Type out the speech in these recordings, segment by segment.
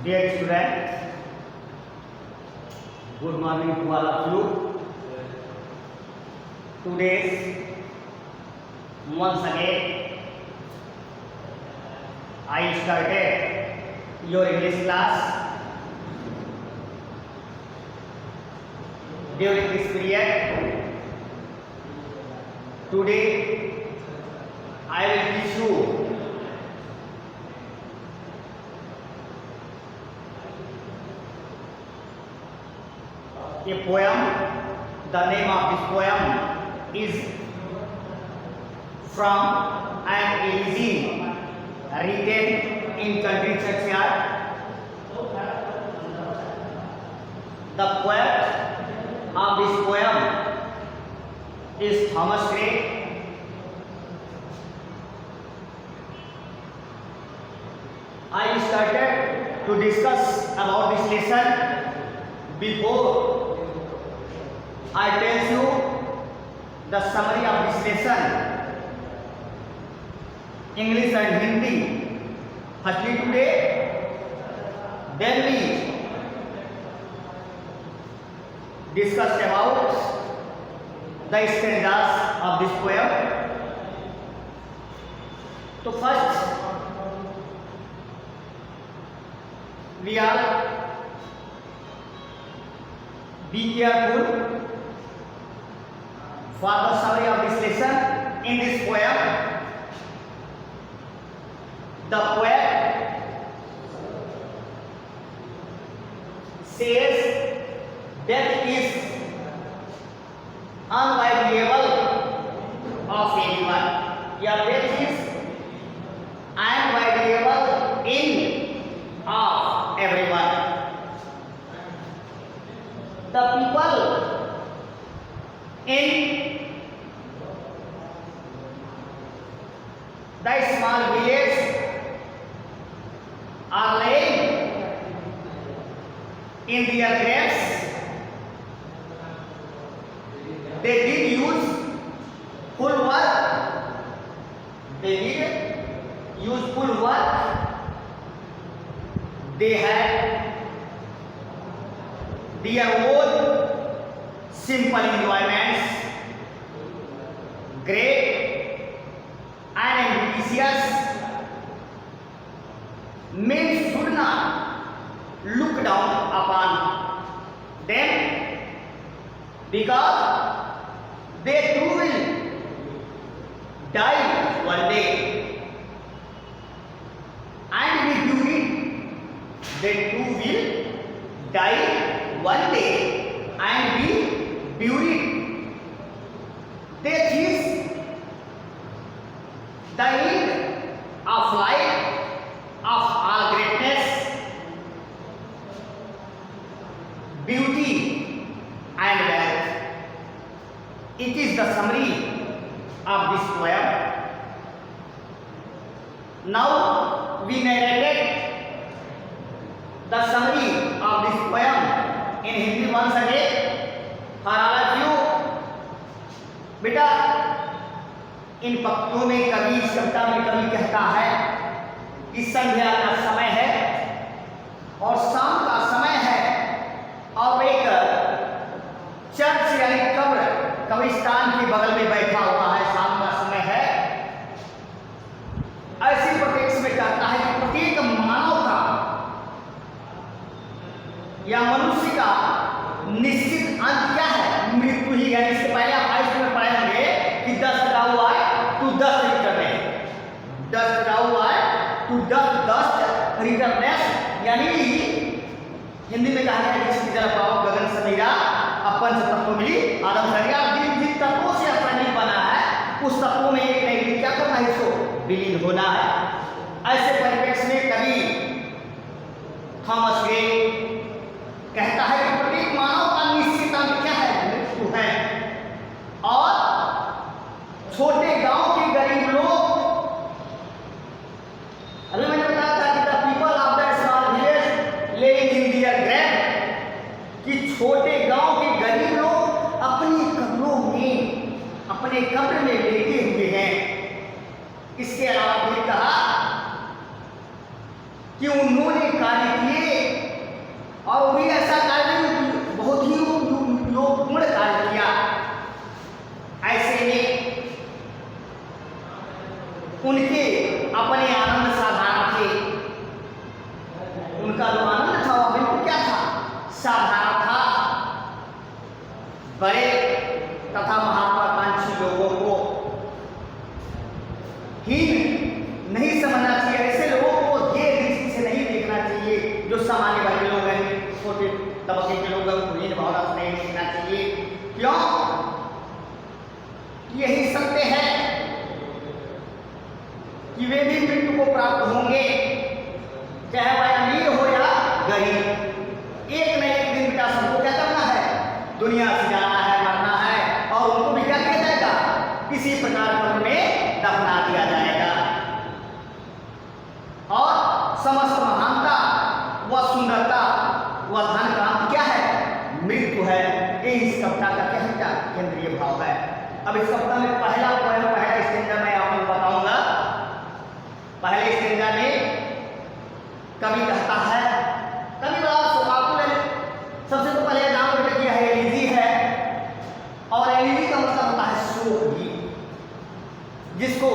Dear students, good morning to all of you. Today, once again, I started your English class. During this period, today, I will teach you a poem. The name of this poem is from an elegy written in country churchyard. The poet of this poem is Thomas Gray. I started to discuss about this lesson. Before I tell you the summary of this lesson, English and Hindi, firstly today, then we discussed about the stanzas of this poem. So first, we are be careful for the summary of this lesson. In this poem, the poet says death is unavoidable of anyone. Your death is unavoidable in of everyone. The people in the small village are laying in their graves. They did use full work. They did use full work. They had their own simple enjoyments, great and ambitious. Men should not look down upon them, because they too will die one day, and with it, they too will die one day and be buried. Death is the end of life, of all greatness, beauty and wealth. It is the summary of this poem. Now we narrated the summary of this poem in Hindi once again for all of you. बेटा, इन पंक्तियों में कवि इस कविता में कवि कहता है कि संध्या का समय है और शाम का समय है, और एक चर्च यानी कब्र कब्रिस्तान के बगल में बैठा हुआ है, शाम का समय है। ऐसी प्रत्यक्ष में कहता है कि प्रत्येक मानव का या मनुष्य का निश्चित अंत क्या है? मृत्यु ही है। इससे पहले आप हाई स्कूल में पढ़े होंगे कि दस राउ आए टू दस रिटर्न, दस राउ आए टू दस रिटर्नेस, यानी हिंदी में कहा है कि जल पाओ गगन समीरा अपन तत्व मिली आदम सरिया। जिन तत्वों से अपना बना है उस तत्वों में एक नहीं क्या करना है, इसको विलीन होना है। ऐसे परिप्रेक्ष्य में कवि थॉमस ग्रे कहता है कि प्रत्येक मानव का निश्चित अंत क्या है? मृत्यु है। और छोटे गांव के गरीब लोग, अभी मैंने बताया था कि the people of the small village living in their grave, कि छोटे गांव के गरीब लोग अपनी कब्रों में, अपने कब्र में लेटे हुए हैं। इसके अलावा भी कहा कि उन्होंने कार्य किए और वो भी ऐसा कार्य बहुत ही योगपूर्ण कार्य किया। ऐसे में उनके अपने आनंद साधारण थे, उनका जो आनंद था वो बिल्कुल क्या था, साधारण था। बड़े तथा महात्माकांक्षी लोगों को हीन नहीं समझना चाहिए, ऐसे लोगों को ये दृष्टि से नहीं देखना चाहिए जो सामान्य वर्ग के लोग हैं, छोटे तबके के लोग हैं, उनको हीन भावना से नहीं देखना चाहिए। क्यों? यही सत्य है कि वे भी मृत्यु को प्राप्त होंगे, चाहे वह अमीर हो या गरीब। एक न एक दिन बेटा सबको क्या करना है, दुनिया से जाना है, मरना है, और उनको भी क्या किया जाएगा, किसी प्रकार कब्र में दफना दिया जाएगा। और समस्त महानता व सुंदरता व धन का अंत क्या है, मृत्यु है। ये इस कविता का क्या केंद्रीय भाव है। अब इस कविता में पहला स्टेंजा मैं आपको बताऊंगा। पहले स्टेंजा में कवि कहता है, कवि बड़ा स्वभावुल है। सबसे तो पहले नाम बेटा किया है एलिजी है, और एलिजी का मतलब होता है शोक गीत, जिसको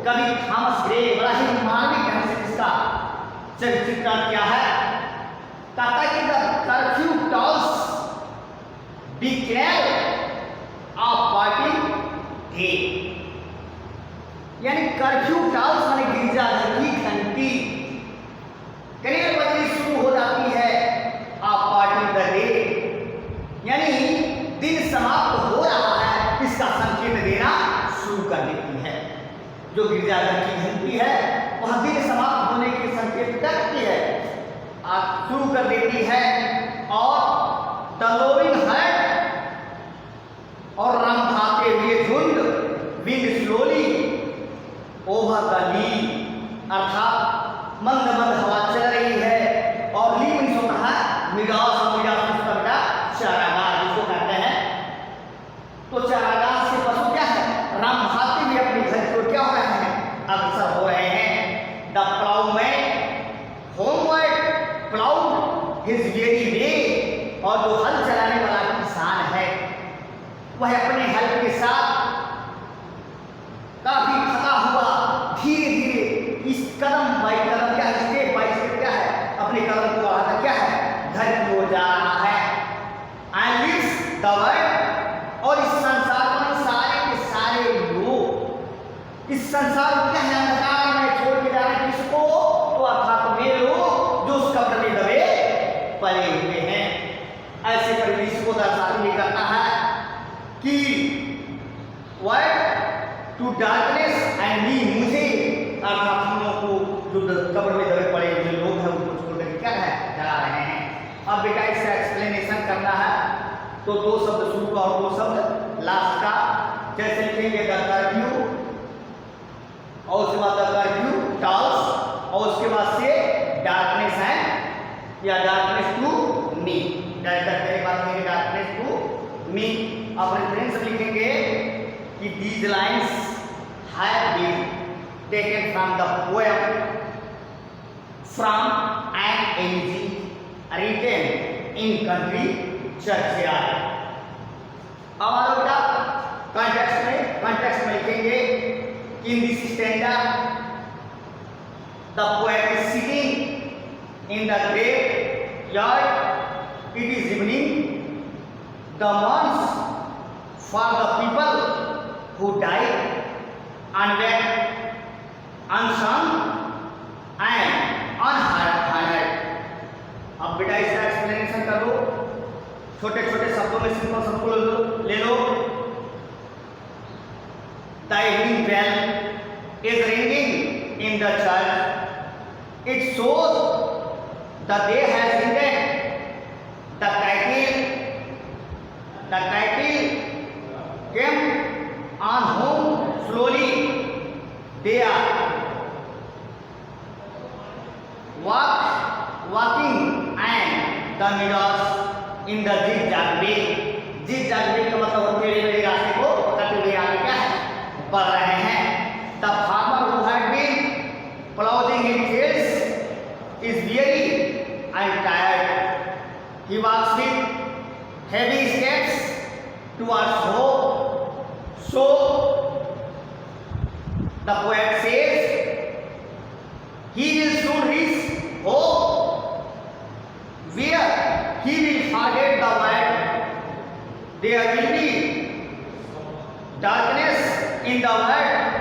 कवि थॉमस ग्रे बड़ा ही मार्मिक ढंग से जिसका चित्रण किया है। कहता है कि the curfew tolls became a party day, यानी कर्फ्यू टॉल्स माने गिरजाघर की घंटी करीब बजनी शुरू हो जाती है। अ पार्टी द डे, यानी दिन समाप्त हो रहा है, इसका संकेत देना शुरू कर देती है। जो गिरजाघर की घंटी है वह दिन समाप्त होने के संकेत करती है, शुरू कर देती है। और द लोविंग हर्ट, और रंभाते हुए झुंड, विंड स्लोली ओवर द ली, अर्थात मंद मंद हवा चल रही है। और ली मीन्स होता है मिडास, उसका बेटा चारागाह जिसको कहते हैं। तो चारागाह से पशु क्या है, रंभाते हुए अपनी घर को क्या हो रहे हैं, अग्रसर हो रहे हैं। The ploughman homeward plods his weary way, और जो हल चलाने वाला किसान है वह अपने हल के साथ काफी थका हुआ धीरे धीरे इस कदम बाई कदम क्या है, स्टेप बाई स्टेप क्या है, अपने कदम को बढ़ाता क्या है, घर की ओर जा रहा है। एंड लिव्स द वर्ल्ड, और इस संसार में सारे के सारे लोग, इस संसार को क्या है, अंधकार में छोड़ के जा रहे हैं किसको, तो अर्थात वे लोग जो उस कब्र में दबे पड़े हुए हैं। ऐसे परिवेश को दर्शाने करता है कि world to darkness and me, मुझे अर्थात हम लोगों को जो कब्र में दबे पड़े हुए लोग हैं उनको छोड़कर क्या है, जला रहे हैं। अब बेटा इसका एक्सप्लेनेशन करना है तो दो शब्द शुरू का और दो शब्द लास्ट का। जैसे लिखेंगे द कर्फ्यू, और उसके बाद द कर्फ्यू टॉल्स, और उसके बाद से डार्कनेस है या darkness to me, darkness to me. अब रेफरेंस लिखेंगे कि these lines have been taken from the poem from an elegy written in country churchyard। अब आ बेटा कॉन्टेक्स्ट में लिखेंगे in this stanza the poet is sitting in the graveyard, it is evening, the mourns for the people who died unwed, unsung and unhonored। अब बेटा इसका explanation कर दो, छोटे छोटे शब्दों में सिंपल सबको ले लो। The evening bell is ringing in the church, it shows the day has ended, the cattle came on home slowly, they are walking and the meadows in the zigzag way। zigzag way का मतलब टेढ़े मेढ़े रास्ते को पकड़ते हुए आगे क्या है, बढ़ रहे हैं। The farmer who had been plowing in fields is weary and tired. He walks with heavy steps towards home. So the poet says he will soon reach home, where he will forget the world. There will be darkness in the world.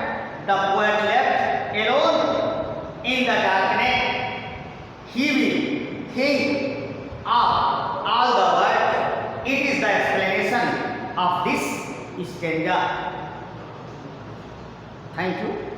The poet left alone in the darkness. He will think of all the world. It is the explanation of this stanza. Thank you.